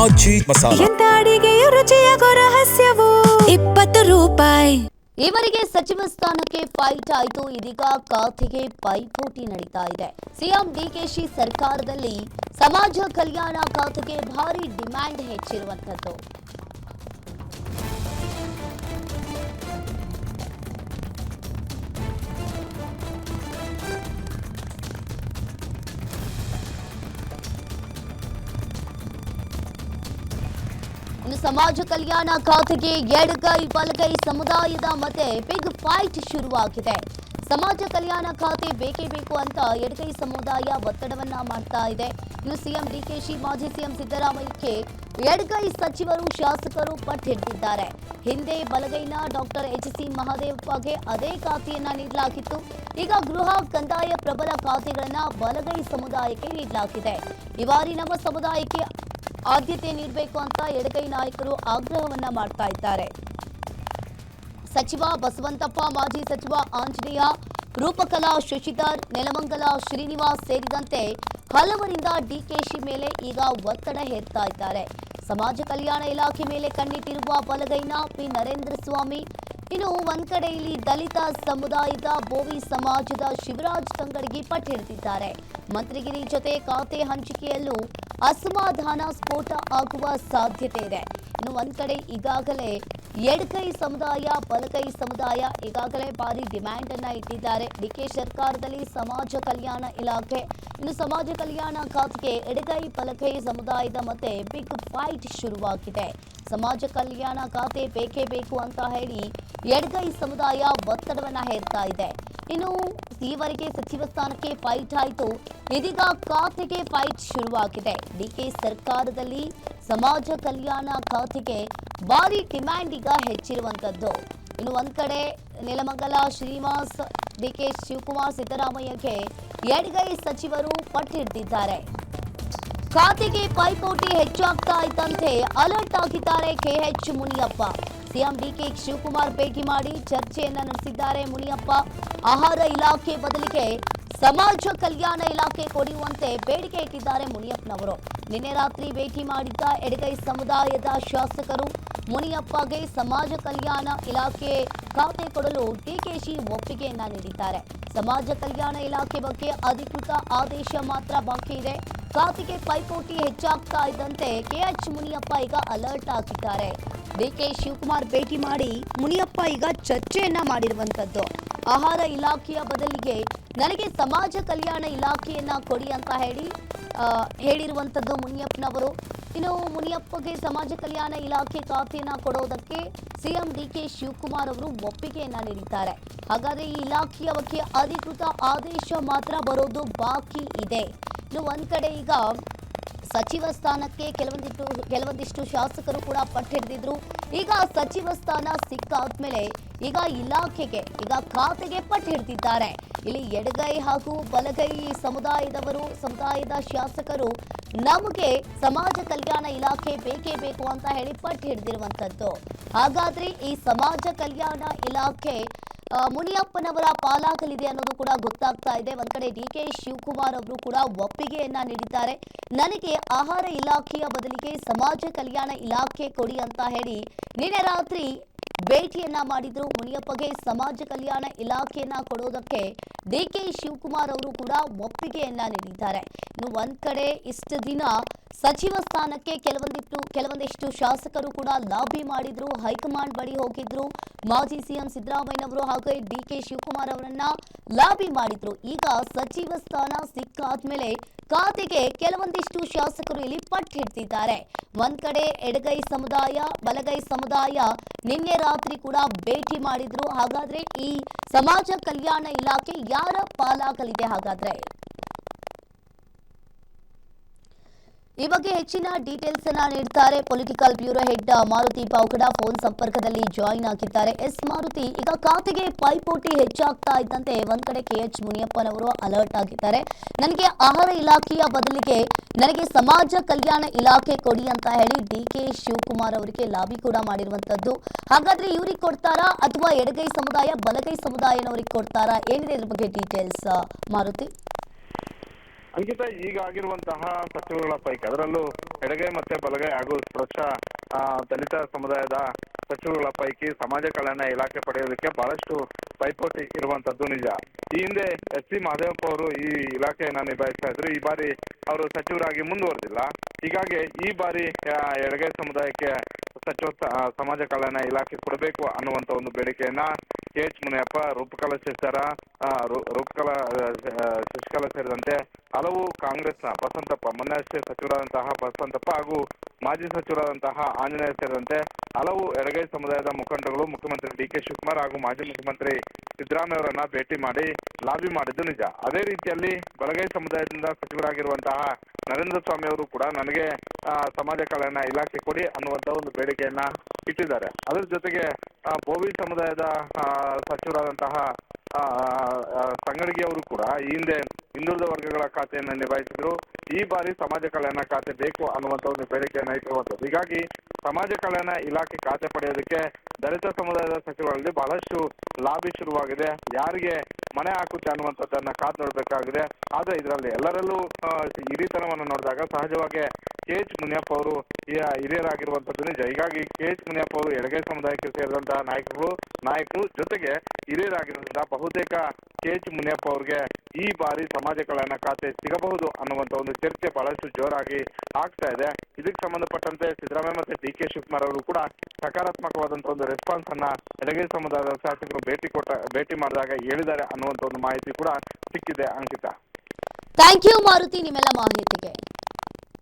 ಆಚಿ ಮಸಾಲ. ಎಂತ ಅಡಿಗೆಯ ರುಚಿಯಾಗೋ ರಹಸ್ಯವು 20 ರೂಪಾಯಿ. ಈವರೆಗೆ ಸಚಿವ ಸ್ಥಾನಕ್ಕೆ ಫೈಟ್ ಆಯಿತು. ಇದೀಗ ಖಾತೆಗೆ ಪೈಪೋಟಿ ನಡೀತಾ ಇದೆ. ಸಿಎಂ ಡಿಕೆಶಿ ಸರ್ಕಾರದಲ್ಲಿ ಸಮಾಜ ಕಲ್ಯಾಣ ಖಾತೆಗೆ ಭಾರಿ ಡಿಮ್ಯಾಂಡ್ ಹೆಚ್ಚಿರುವಂತದ್ದು. ಇನ್ನು ಸಮಾಜ ಕಲ್ಯಾಣ ಖಾತೆಗೆ ಎಡಗೈ ಬಲಗೈ ಸಮುದಾಯದ ಮಧ್ಯೆ ಬಿಗ್ ಫೈಟ್ ಶುರುವಾಗಿದೆ. ಸಮಾಜ ಕಲ್ಯಾಣ ಖಾತೆ ಬೇಕೇ ಬೇಕು ಅಂತ ಎಡಗೈ ಸಮುದಾಯ ಒತ್ತಡವನ್ನ ಮಾಡ್ತಾ ಇದೆ. ಇನ್ನು ಸಿಎಂ ಡಿಕೆಶಿ ಮಾಜಿ ಸಿಎಂ ಸಿದ್ದರಾಮಯ್ಯಗೆ ಎಡಗೈ ಸಚಿವರು ಶಾಸಕರು ಪಟ್ಟು ಹಿಡಿದಿದ್ದಾರೆ. ಹಿಂದೆ ಬಲಗೈನ ಡಾಕ್ಟರ್ ಎಚ್.ಸಿ. ಮಹದೇವಪ್ಪಗೆ ಅದೇ ಖಾತೆಯನ್ನ ನೀಡಲಾಗಿತ್ತು. ಈಗ ಗೃಹ ಕಂದಾಯ ಪ್ರಬಲ ಖಾತೆಗಳನ್ನ ಬಲಗೈ ಸಮುದಾಯಕ್ಕೆ ನೀಡಲಾಗಿದೆ. ಈ ಬಾರಿ ನಮ್ಮ ಸಮುದಾಯಕ್ಕೆ ಆದ್ಯತೆ ನೀಡಬೇಕು ಅಂತ ಎಡಗೈ ನಾಯಕರು ಆಗ್ರಹವನ್ನ ಮಾಡ್ತಾ ಇದ್ದಾರೆ. ಸಚಿವ ಬಸವಂತಪ್ಪ, ಮಾಜಿ ಸಚಿವ ಆಂಜನೇಯ, ರೂಪಕಲಾ ಶಶಿಧರ್, ನೆಲಮಂಗಲ ಶ್ರೀನಿವಾಸ್ ಸೇರಿದಂತೆ ಹಲವರಿಂದ ಡಿಕೆಶಿ ಮೇಲೆ ಈಗ ಒತ್ತಡ ಹೇರ್ತಾ ಇದ್ದಾರೆ. ಸಮಾಜ ಕಲ್ಯಾಣ ಇಲಾಖೆ ಮೇಲೆ ಕಣ್ಣಿಟ್ಟಿರುವ ಬಲಗೈನ ಪಿ ನರೇಂದ್ರ ಸ್ವಾಮಿ, ಇನ್ನು ಒಂದ್ ಕಡೆ ಇಲ್ಲಿ ದಲಿತ ಸಮುದಾಯದ ಬೋವಿ ಸಮಾಜದ ಶಿವರಾಜ್ ತಂಗಡಗಿ ಪಟ್ಟು ಹಿಡಿದಿದ್ದಾರೆ. ಮಂತ್ರಿಗಿರಿ ಜೊತೆ ಖಾತೆ ಹಂಚಿಕೆಯಲ್ಲೂ ಅಸಮಾಧಾನ ಸ್ಫೋಟ ಆಗುವ ಸಾಧ್ಯತೆ ಇದೆ. ಇನ್ನು ಒಂದ್ ಕಡೆ ಈಗಾಗಲೇ ಎಡಗೈ ಸಮುದಾಯ, ಬಲಗೈ ಸಮುದಾಯ ಈಗಾಗಲೇ ಭಾರಿ ಡಿಮ್ಯಾಂಡ್ ಅನ್ನ ಇಟ್ಟಿದ್ದಾರೆ. ಡಿಕೆ ಸರ್ಕಾರದಲ್ಲಿ ಸಮಾಜ ಕಲ್ಯಾಣ ಇಲಾಖೆ, ಇನ್ನು ಸಮಾಜ ಕಲ್ಯಾಣ ಖಾತೆಗೆ ಎಡಗೈ ಬಲಗೈ ಸಮುದಾಯದ ಮಧ್ಯೆ ಬಿಗ್ ಫೈಟ್ ಶುರುವಾಗಿದೆ. ಸಮಾಜ ಕಲ್ಯಾಣ ಖಾತೆ ಬೇಕೇ ಬೇಕು ಅಂತ ಹೇಳಿ ಎಡಗೈ ಸಮುದಾಯ ಒತ್ತಡವನ್ನ ಹೇರ್ತಾ ಇದೆ. ಇನ್ನು ಈವರೆಗೆ ಸಚಿವ ಸ್ಥಾನಕ್ಕೆ ಫೈಟ್ ಆಯಿತು, ಇದೀಗ ಖಾತೆಗೆ ಫೈಟ್ ಶುರುವಾಗಿದೆ. ಡಿಕೆ ಸರ್ಕಾರದಲ್ಲಿ ಸಮಾಜ ಕಲ್ಯಾಣ ಖಾತೆಗೆ ಭಾರಿ ಡಿಮ್ಯಾಂಡ್ ಈಗ ಹೆಚ್ಚಿರುವಂತದ್ದು. ಇನ್ನು ಒಂದ್ ಕಡೆ ನೆಲಮಂಗಲ ಶ್ರೀನಿವಾಸ್, ಡಿಕೆ ಶಿವಕುಮಾರ್, ಸಿದ್ದರಾಮಯ್ಯಗೆ ಎಡಗೈ ಸಚಿವರು ಪಟ್ಟು ಹಿಡಿದಿದ್ದಾರೆ. ಖಾತೆಗೆ ಪೈಪೋಟಿ ಹೆಚ್ಚಾಗ್ತಾ ಇದ್ದಂತೆ ಅಲರ್ಟ್ ಆಗಿದ್ದಾರೆ K H Muniyappa. CM D K Shivakumar ಭೇಟಿ ಮಾಡಿ ಚರ್ಚೆಯನ್ನ ನಡೆಸಿದ್ದಾರೆ ಮುನಿಯಪ್ಪ. ಆಹಾರ ಇಲಾಖೆ ಬದಲಿಗೆ ಸಮಾಜ ಕಲ್ಯಾಣ ಇಲಾಖೆ ಕೊಡುವಂತೆ ಬೇಡಿಕೆ ಇಟ್ಟಿದ್ದಾರೆ ಮುನಿಯಪ್ಪನವರು. ನಿನ್ನೆ ರಾತ್ರಿ ಭೇಟಿ ಮಾಡಿದ್ದ ಎಡಗೈ ಸಮುದಾಯದ ಶಾಸಕರು ಮುನಿಯಪ್ಪಗೆ ಸಮಾಜ ಕಲ್ಯಾಣ ಇಲಾಖೆ ಖಾತೆ ಕೊಡಲು ಡಿಕೆಶಿ ಒಪ್ಪಿಗೆಯನ್ನ ನೀಡಿದ್ದಾರೆ. ಸಮಾಜ ಕಲ್ಯಾಣ ಇಲಾಖೆ ಬಗ್ಗೆ ಅಧಿಕೃತ ಆದೇಶ ಮಾತ್ರ ಬಾಕಿ ಇದೆ. ಖಾತೆಗೆ ಪೈಪೋಟಿ ಹೆಚ್ಚಾಗ್ತಾ ಇದ್ದಂತೆ ಕೆಎಚ್ ಮುನಿಯಪ್ಪ ಈಗ ಅಲರ್ಟ್ ಆಗಿದ್ದಾರೆ. ಡಿಕೆ ಶಿವಕುಮಾರ್ ಭೇಟಿ ಮಾಡಿ ಮುನಿಯಪ್ಪ ಈಗ ಚರ್ಚೆಯನ್ನ ಮಾಡಿರುವಂತದ್ದು. ಆಹಾರ ಇಲಾಖೆಯ ಬದಲಿಗೆ ನನಗೆ ಸಮಾಜ ಕಲ್ಯಾಣ ಇಲಾಖೆಯನ್ನ ಕೊಡಿ ಅಂತ ಹೇಳಿರುವಂತದ್ದು ಮುನಿಯಪ್ಪನವರು. ಇನ್ನು ಮುನಿಯಪ್ಪಗೆ ಸಮಾಜ ಕಲ್ಯಾಣ ಇಲಾಖೆ ಖಾತೆಯನ್ನ ಕೊಡೋದಕ್ಕೆ ಸಿಎಂ ಡಿಕೆ ಶಿವಕುಮಾರ್ ಅವರು ಒಪ್ಪಿಗೆಯನ್ನ ನೀಡಿದ್ದಾರೆ. ಹಾಗಾದ್ರೆ ಈ ಇಲಾಖೆಯ ಬಗ್ಗೆ ಅಧಿಕೃತ ಆದೇಶ ಮಾತ್ರ ಬರೋದು ಬಾಕಿ ಇದೆ. ಇನ್ನು ಒಂದ್ ಕಡೆ ಈಗ ಸಚಿವ ಸ್ಥಾನಕ್ಕೆ ಕೆಲವೊಂದಿಷ್ಟು ಶಾಸಕರು ಕೂಡ ಪಟ್ಟು ಹಿಡಿದಿದ್ರು. ಈಗ ಸಚಿವ ಸ್ಥಾನ ಸಿಕ್ಕಾದ್ಮೇಲೆ ಈಗ ಇಲಾಖೆಗೆ, ಈಗ ಖಾತೆಗೆ ಪಟ್ಟು ಹಿಡಿದಿದ್ದಾರೆ. ಇಲ್ಲಿ ಎಡಗೈ ಹಾಗೂ ಬಲಗೈ ಸಮುದಾಯದ ಶಾಸಕರು ನಮಗೆ ಸಮಾಜ ಕಲ್ಯಾಣ ಇಲಾಖೆ ಬೇಕೇ ಬೇಕು ಅಂತ ಹೇಳಿ ಪಟ್ಟು ಹಿಡಿದಿರುವಂತದ್ದು. ಹಾಗಾದ್ರೆ ಈ ಸಮಾಜ ಕಲ್ಯಾಣ ಇಲಾಖೆ ಮುನಿಯಪ್ಪನವರ ಪಾಲಾಗಲಿದೆ ಅನ್ನೋದು ಕೂಡ ಗೊತ್ತಾಗ್ತಾ ಇದೆ. ಒಂದ್ ಕಡೆ ಡಿಕೆ ಶಿವಕುಮಾರ್ ಅವರು ಕೂಡ ಒಪ್ಪಿಗೆಯನ್ನ ನೀಡಿದ್ದಾರೆ. ನನಗೆ ಆಹಾರ ಇಲಾಖೆಯ ಬದಲಿಗೆ ಸಮಾಜ ಕಲ್ಯಾಣ ಇಲಾಖೆ ಕೊಡಿ ಅಂತ ಹೇಳಿ ನಿನ್ನೆ ರಾತ್ರಿ ಭೇಟಿಯನ್ನ ಮಾಡಿದ್ರು. ಮುನಿಯಪ್ಪಗೆ ಸಮಾಜ ಕಲ್ಯಾಣ ಇಲಾಖೆಯನ್ನ ಕೊಡೋದಕ್ಕೆ ಡಿಕೆ ಶಿವಕುಮಾರ್ ಅವರು ಕೂಡ ಒಪ್ಪಿಗೆಯನ್ನ ನೀಡಿದ್ದಾರೆ. ಇನ್ನು ಒಂದ್ ಕಡೆ ಇಷ್ಟು ದಿನ ಸಚಿವ ಸ್ಥಾನಕ್ಕೆ ಕೆಲವೊಂದಿಷ್ಟು ಶಾಸಕರು ಕೂಡ ಲಾಬಿ ಮಾಡಿದ್ರು, ಹೈಕಮಾಂಡ್ ಬಳಿ ಹೋಗಿದ್ರು. ಮಾಜಿ ಸಿಎಂ ಸಿದ್ದರಾಮಯ್ಯನವರು ಹಾಗೂ ಡಿಕೆ ಶಿವಕುಮಾರ್ ಅವರನ್ನ ಲಾಬಿ ಮಾಡಿದ್ರು. ಈಗ ಸಚಿವ ಸ್ಥಾನ ಸಿಕ್ಕಾದ್ಮೇಲೆ ಖಾತೆಗೆ ಕೆಲವೊಂದಿಷ್ಟು ಶಾಸಕರು ಇಲ್ಲಿ ಪಟ್ಟು ಹಿಡಿದಿದ್ದಾರೆ. ಒಂದ್ ಕಡೆ ಎಡಗೈ ಸಮುದಾಯ, ಬಲಗೈ ಸಮುದಾಯ ನಿನ್ನೆ ರಾತ್ರಿ ಕೂಡ ಭೇಟಿ ಮಾಡಿದ್ರು. ಹಾಗಾದ್ರೆ ಈ ಸಮಾಜ ಕಲ್ಯಾಣ ಇಲಾಖೆ ಯಾರ ಪಾಲಾಗಲಿದೆ? ಹಾಗಾದ್ರೆ ಈ ಬಗ್ಗೆ ಹೆಚ್ಚಿನ ಡೀಟೇಲ್ಸ್ ಅನ್ನ ನೀಡ್ತಾರೆ political bureau head Maruti Pavagada phone ಸಂಪರ್ಕದಲ್ಲಿ ಜಾಯಿನ್ ಆಗಿದ್ದಾರೆ. ಎಸ್ ಮಾರುತಿ, ಈಗ ಖಾತೆಗೆ ಪೈಪೋಟಿ ಹೆಚ್ಚಾಗ್ತಾ ಇದ್ದಂತೆ ಒಂದ್ ಕಡೆ ಕೆಎಚ್ ಮುನಿಯಪ್ಪನವರು ಅಲರ್ಟ್ ಆಗಿದ್ದಾರೆ. ನನಗೆ ಆಹಾರ ಇಲಾಖೆಯ ಬದಲಿಗೆ ನನಗೆ ಸಮಾಜ ಕಲ್ಯಾಣ ಇಲಾಖೆ ಕೊಡಿ ಅಂತ ಹೇಳಿ ಡಿಕೆ ಶಿವಕುಮಾರ್ ಅವರಿಗೆ ಲಾಬಿ ಕೂಡ ಮಾಡಿರುವಂತದ್ದು. ಹಾಗಾದ್ರೆ ಇವ್ರಿಗೆ ಕೊಡ್ತಾರಾ ಅಥವಾ ಎಡಗೈ ಸಮುದಾಯ ಬಲಗೈ ಸಮುದಾಯನವರಿಗೆ ಕೊಡ್ತಾರಾ? ಏನಿದೆ ಇದ್ರ ಬಗ್ಗೆ ಡೀಟೇಲ್ಸ್ ಮಾರುತಿ? ಅಂಕಿತ, ಈಗ ಆಗಿರುವಂತಹ ಸಚಿವರುಗಳ ಪೈಕಿ ಅದರಲ್ಲೂ ಎಡಗೈ ಮತ್ತೆ ಬಲಗೈ ಹಾಗೂ ದಲಿತ ಸಮುದಾಯದ ಸಚಿವರುಗಳ ಪೈಕಿ ಸಮಾಜ ಕಲ್ಯಾಣ ಇಲಾಖೆ ಪಡೆಯೋದಕ್ಕೆ ಬಹಳಷ್ಟು ಪೈಪೋಟಿ ಇರುವಂತದ್ದು ನಿಜ. ಈ ಹಿಂದೆ ಎಸ್ ಸಿ ಮಹದೇವಪ್ಪ ಅವರು ಈ ಇಲಾಖೆಯನ್ನ ನಿಭಾಯಿಸ್ತಾ ಇದ್ರು. ಈ ಬಾರಿ ಅವರು ಸಚಿವರಾಗಿ ಮುಂದುವರೆದಿಲ್ಲ. ಹೀಗಾಗಿ ಈ ಬಾರಿ ಎಡಗೈ ಸಮುದಾಯಕ್ಕೆ ಸಮಾಜ ಕಲ್ಯಾಣ ಇಲಾಖೆ ಕೊಡಬೇಕು ಅನ್ನುವಂತ ಒಂದು ಬೇಡಿಕೆಯನ್ನ KH ಮುನಿಯಪ್ಪ, ರೂಪಕಲಾ ಶಶಿಕಲಾ ಸೇರಿದಂತೆ ಹಲವು ಕಾಂಗ್ರೆಸ್ನ ಬಸವಂತಪ್ಪ, ಮೊನ್ನೆ ಅಷ್ಟೇ ಸಚಿವರಾದಂತಹ ಬಸವಂತಪ್ಪ ಹಾಗೂ ಮಾಜಿ ಸಚಿವರಾದಂತಹ ಆಂಜನೇಯ ಸೇರಿದಂತೆ ಹಲವು ಎಡಗೈ ಸಮುದಾಯದ ಮುಖಂಡಗಳು ಮುಖ್ಯಮಂತ್ರಿ DK ಶಿವಕುಮಾರ್ ಹಾಗೂ ಮಾಜಿ ಮುಖ್ಯಮಂತ್ರಿ ಸಿದ್ದರಾಮಯ್ಯ ಅವರನ್ನ ಭೇಟಿ ಮಾಡಿ ಲಾಬಿ ಮಾಡಿದ್ದು ನಿಜ. ಅದೇ ರೀತಿಯಲ್ಲಿ ಬಲಗೈ ಸಮುದಾಯದಿಂದ ಸಚಿವರಾಗಿರುವಂತಹ ನರೇಂದ್ರ ಸ್ವಾಮಿ ಅವರು ಕೂಡ ನನಗೆ ಸಮಾಜ ಕಲ್ಯಾಣ ಇಲಾಖೆ ಕೊಡಿ ಅನ್ನುವಂತ ಒಂದು ಬೇಡಿಕೆಯನ್ನ ಇಟ್ಟಿದ್ದಾರೆ. ಅದರ ಜೊತೆಗೆ ಬೋವಿ ಸಮುದಾಯದ ಸಚಿವರಾದಂತಹ ಸಂಗಡಿಗೆ ಅವರು ಕೂಡ ಈ ಹಿಂದೆ ಹಿಂದುಳಿದ ವರ್ಗಗಳ ಖಾತೆಯನ್ನು ನಿಭಾಯಿಸಿದ್ರು. ಈ ಬಾರಿ ಸಮಾಜ ಕಲ್ಯಾಣ ಖಾತೆ ಬೇಕು ಅನ್ನುವಂತ ಒಂದು ಬೇಡಿಕೆಯನ್ನ ಇಟ್ಟಿರುವಂತದ್ದು. ಹೀಗಾಗಿ ಸಮಾಜ ಕಲ್ಯಾಣ ಇಲಾಖೆ ಖಾತೆ ಪಡೆಯೋದಕ್ಕೆ ದಲಿತ ಸಮುದಾಯದ ಸಚಿವರಲ್ಲಿ ಬಹಳಷ್ಟು ಲಾಬಿ ಶುರುವಾಗಿದೆ. ಯಾರಿಗೆ ಮನೆ ಹಾಕುತ್ತೆ ಅನ್ನುವಂಥದ್ದನ್ನ ಕಾದು ನೋಡ್ಬೇಕಾಗಿದೆ. ಆದ್ರೆ ಇದರಲ್ಲಿ ಎಲ್ಲರಲ್ಲೂ ಹಿರಿತನವನ್ನು ನೋಡಿದಾಗ ಸಹಜವಾಗಿ KH ಮುನಿಯಪ್ಪ ಅವರು ಹಿರಿಯರಾಗಿರುವಂತದ್ದು ನಿಜ. ಹೀಗಾಗಿ KH ಮುನಿಯಪ್ಪ ಅವರು ಎಡಗೈ ಸಮುದಾಯಕ್ಕೆ ಸೇರಿದಂತಹ ನಾಯಕರು ಜೊತೆಗೆ ಹಿರಿಯರಾಗಿರೋದ್ರಿಂದ ಬಹುತೇಕ KH ಮುನಿಯಪ್ಪ ಅವರಿಗೆ ಈ ಬಾರಿ ಸಮಾಜ ಕಲ್ಯಾಣ ಖಾತೆ ಸಿಗಬಹುದು ಅನ್ನುವಂತ ಒಂದು ಚರ್ಚೆ ಬಹಳಷ್ಟು ಜೋರಾಗಿ ಆಗ್ತಾ ಇದೆ. ಇದಕ್ಕೆ ಸಂಬಂಧಪಟ್ಟಂತೆ ಸಿದ್ದರಾಮಯ್ಯ ಮತ್ತೆ DK ಶಿವಕುಮಾರ್ ಅವರು ಕೂಡ ಸಕಾರಾತ್ಮಕವಾದಂತಹ ಒಂದು ರೆಸ್ಪಾನ್ಸ್ ಅನ್ನ ಎಡಗೈ ಸಮುದಾಯದ ಶಾಸಕರು ಭೇಟಿ ಮಾಡಿದಾಗ ಹೇಳಿದ್ದಾರೆ ಅನ್ನುವಂತ ಒಂದು ಮಾಹಿತಿ ಕೂಡ ಸಿಕ್ಕಿದೆ. ಅಂಕಿತ, ಥ್ಯಾಂಕ್ ಯು ಮಾರುತಿ, ನಿಮ್ಮೆಲ್ಲ ಮಾಹಿತಿಗೆ.